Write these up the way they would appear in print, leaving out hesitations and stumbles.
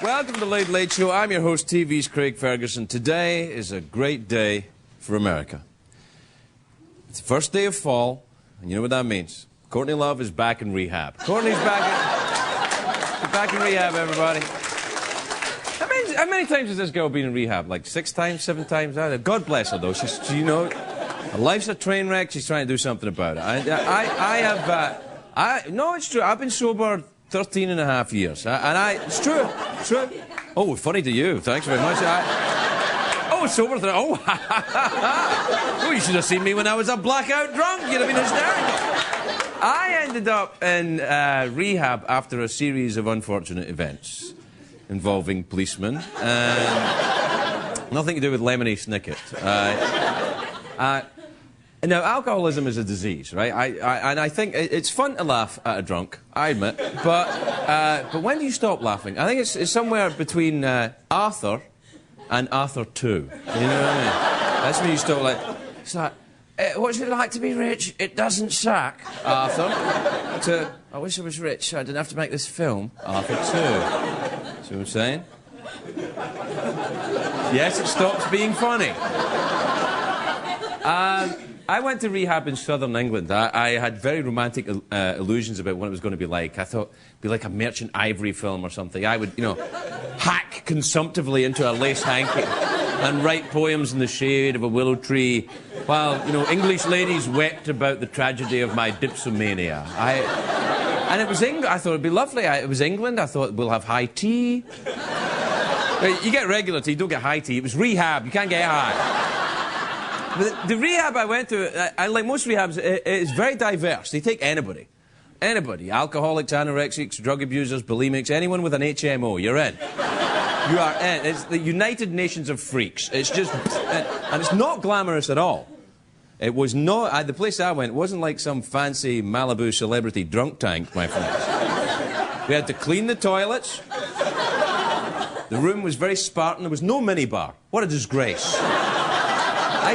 Welcome to the Late Late Show. I'm your host, TV's Craig Ferguson. Today is a great day for America. It's the first day of fall, and you know what that means. Courtney Love is back in rehab. Courtney's back in rehab, everybody. How many times has this girl been in rehab? Like 6 times, 7 times? God bless her, though. She's, you know, her life's a train wreck. She's trying to do something about it. No, it's true. I've been sober 13 and a half years. It's true. It's true. Oh, funny to you. Thanks very much. Sober. Oh, you should have seen me when I was a blackout drunk. You'd have been hysterical. I ended up in rehab after a series of unfortunate events involving policemen and nothing to do with Lemony Snicket. Now, alcoholism is a disease, right? And I think it's fun to laugh at a drunk, I admit. But when do you stop laughing? I think it's somewhere between Arthur and Arthur 2. You know what I mean? That's when you stop, like... It's like, what's it like to be rich? It doesn't suck, Arthur. I wish I was rich so I didn't have to make this film, Arthur 2. See what I'm saying? Yes, it stops being funny. I went to rehab in southern England. I had very romantic illusions about what it was going to be like. I thought it'd be like a Merchant Ivory film or something. I would, you know, hack consumptively into a lace hanky and write poems in the shade of a willow tree while, you know, English ladies wept about the tragedy of my dipsomania. And it was England. I thought it'd be lovely. It was England. I thought we'll have high tea. You get regular tea, you don't get high tea. It was rehab. You can't get high. But the rehab I went to, like most rehabs, it's very diverse. They take anybody. Anybody. Alcoholics, anorexics, drug abusers, bulimics, anyone with an HMO, you're in. You are in. It's the United Nations of Freaks. It's just... And it's not glamorous at all. It was not... the place I went wasn't like some fancy Malibu celebrity drunk tank, my friends. We had to clean the toilets. The room was very Spartan. There was no minibar. What a disgrace. I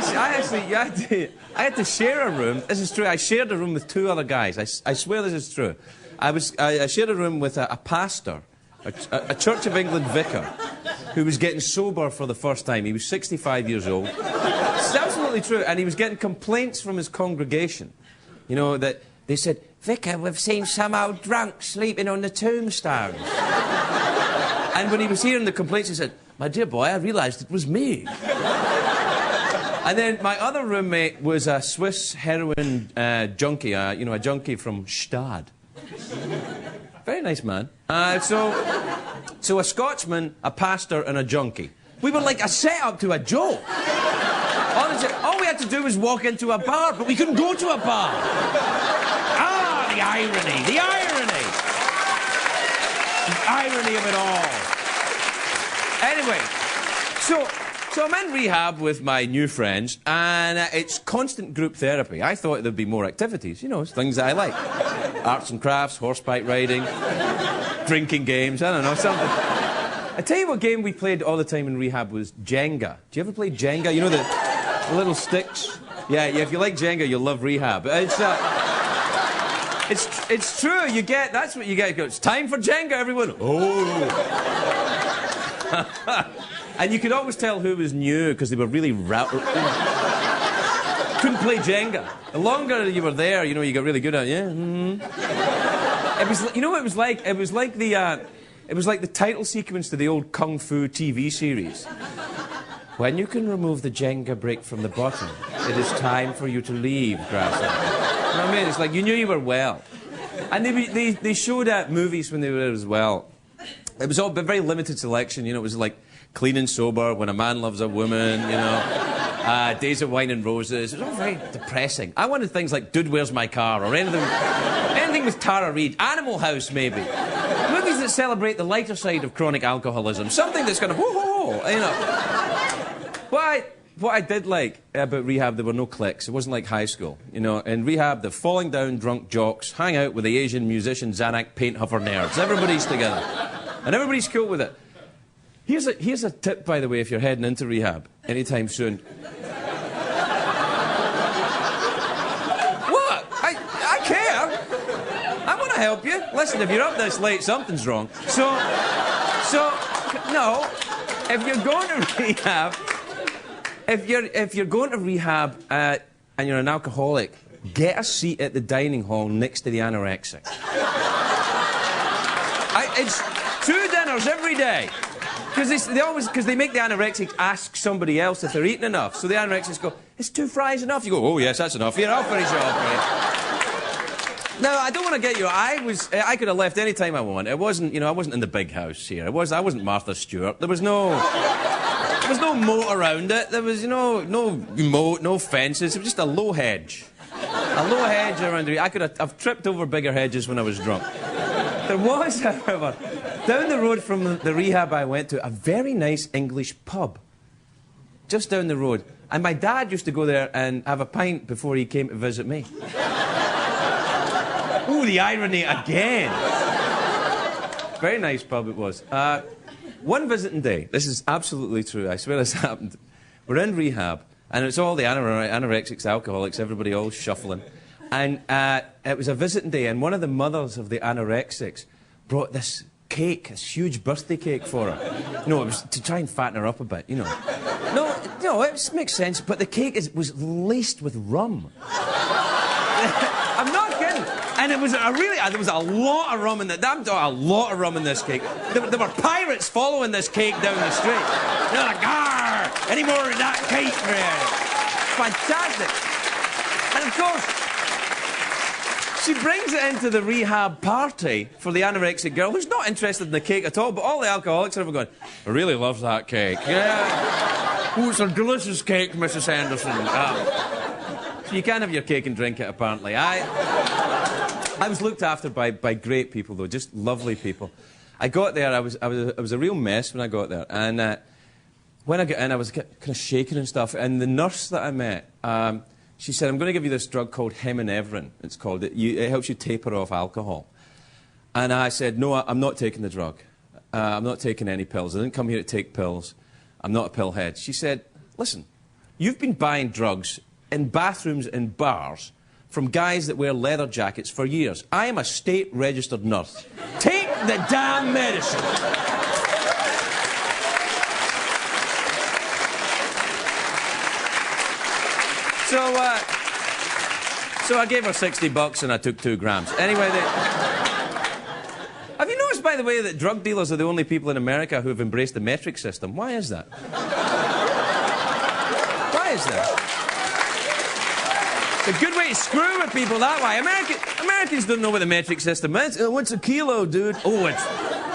had to share a room. This is true. I shared a room with 2 other guys. I swear this is true. I shared a room with a pastor, a Church of England vicar, who was getting sober for the first time. He was 65 years old. It's absolutely true. And he was getting complaints from his congregation. You know, that they said, "Vicar, we've seen some old drunk sleeping on the tombstones." And when he was hearing the complaints, he said, "My dear boy, I realised it was me." And then my other roommate was a Swiss heroin junkie, you know, a junkie from Stad. Very nice man. So a Scotsman, a pastor, and a junkie. We were like a setup to a joke. Honestly, all we had to do was walk into a bar, but we couldn't go to a bar. Ah, the irony, the irony. The irony of it all. Anyway, so I'm in rehab with my new friends, and it's constant group therapy. I thought there'd be more activities, you know, things that I like. Arts and crafts, horseback riding, drinking games, I don't know, something. I tell you what game we played all the time in rehab was Jenga. Do you ever play Jenga? You know, the little sticks? Yeah, if you like Jenga, you'll love rehab. It's true, that's what you get. It's time for Jenga, everyone. Oh. And you could always tell who was new, because they were really... couldn't play Jenga. The longer you were there, you know, you got really good at it. Yeah. Mm-hmm. It was, you know what it was like? It was like the title sequence to the old Kung Fu TV series. When you can remove the Jenga brick from the bottom, it is time for you to leave, Grasshopper. You know what I mean? It's like you knew you were well. And they showed movies when they were as well. It was all a very limited selection, you know, it was like Clean and Sober, When a Man Loves a Woman, you know, Days of Wine and Roses. It was all very depressing. I wanted things like Dude, Where's My Car, or anything with Tara Reid. Animal House, maybe. Movies that celebrate the lighter side of chronic alcoholism. Something that's kind of, whoa, you know. What I did like about rehab, there were no cliques. It wasn't like high school. You know, in rehab, the falling down drunk jocks hang out with the Asian musician Zanuck paint huffer nerds. Everybody's together. And everybody's cool with it. Here's a tip, by the way, if you're heading into rehab anytime soon. What? I care. I want to help you. Listen, if you're up this late, something's wrong. So No. If you're going to rehab, if you're going to rehab and you're an alcoholic, get a seat at the dining hall next to the anorexic. It's 2 dinners every day. Because they make the anorexics ask somebody else if they're eating enough. So the anorexics go, "Is 2 fries enough?" You go, "Oh yes, that's enough. Here, I'll finish it off for you." Now, I don't want to get you. I could have left any time I want. It wasn't, I wasn't in the big house here. I wasn't Martha Stewart. There was no moat around it. There was, no moat, no fences. It was just a low hedge. A low hedge around the... I've tripped over bigger hedges when I was drunk. There was, however, down the road from the rehab I went to, a very nice English pub. Just down the road. And my dad used to go there and have a pint before he came to visit me. Ooh, the irony again. Very nice pub it was. One visiting day, this is absolutely true, I swear this happened. We're in rehab, and it's all the anorexics, alcoholics, everybody all shuffling. And it was a visiting day, and one of the mothers of the anorexics brought this cake, this huge birthday cake for her. It was to try and fatten her up a bit, No, it makes sense, but the cake was laced with rum. I'm not kidding. And there was a lot of rum in that. A lot of rum in this cake. There were pirates following this cake down the street. They're like, "Arr! Any more of that cake, man?" Fantastic. And of course, she brings it into the rehab party for the anorexic girl who's not interested in the cake at all, but all the alcoholics are going, "I really love that cake." Yeah. "Oh, it's a delicious cake, Mrs. Henderson." So you can have your cake and drink it, apparently. I was looked after by great people, though, just lovely people. I got there, I was a real mess when I got there. And when I got in, I was kind of shaking and stuff. And the nurse that I met, she said, "I'm going to give you this drug called heminevrin," it's called. It helps you taper off alcohol. And I said, "No, I'm not taking the drug. I'm not taking any pills. I didn't come here to take pills. I'm not a pill head." She said, "Listen, you've been buying drugs in bathrooms and bars from guys that wear leather jackets for years. I am a state-registered nurse. Take the damn medicine." So I gave her $60 and I took 2 grams. Anyway, have you noticed, by the way, that drug dealers are the only people in America who have embraced the metric system? Why is that? Why is that? It's a good way to screw with people that way. Americans don't know what the metric system is. "What's a kilo, dude?" "Oh,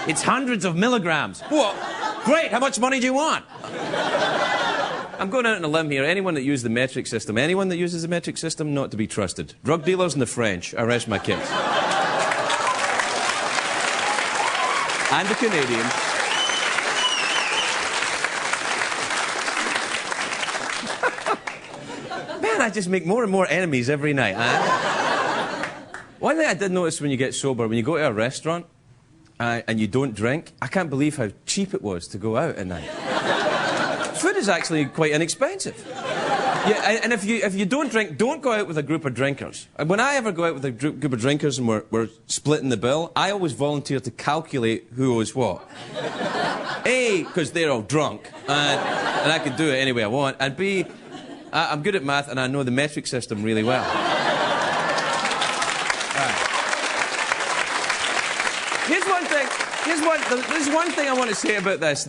it's hundreds of milligrams." "What? Great, how much money do you want?" I'm going out on a limb here. Anyone that uses the metric system, anyone that uses the metric system, not to be trusted. Drug dealers and the French, I rest my case. And the Canadians. Man, I just make more and more enemies every night. One thing I did notice when you get sober, when you go to a restaurant and you don't drink, I can't believe how cheap it was to go out at night. Food is actually quite inexpensive. Yeah, and if you don't drink, don't go out with a group of drinkers. When I ever go out with a group of drinkers and we're splitting the bill, I always volunteer to calculate who owes what. A, because they're all drunk, and I can do it any way I want, and B, I'm good at math and I know the metric system really well. There's one thing I want to say about this,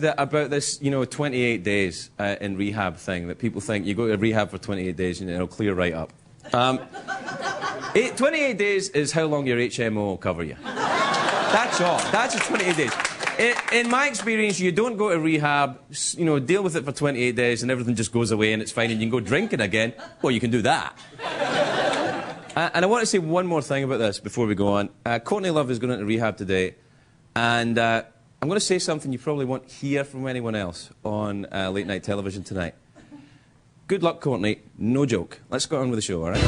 28 days in rehab thing, that people think you go to rehab for 28 days and it'll clear right up. 28 days is how long your HMO will cover you. That's all. That's the 28 days. In my experience, you don't go to rehab, deal with it for 28 days and everything just goes away and it's fine and you can go drinking again. Well, you can do that. And I want to say one more thing about this before we go on. Courtney Love is going into rehab today. And I'm going to say something you probably won't hear from anyone else on late night television tonight. Good luck, Courtney. No joke. Let's go on with the show, all right?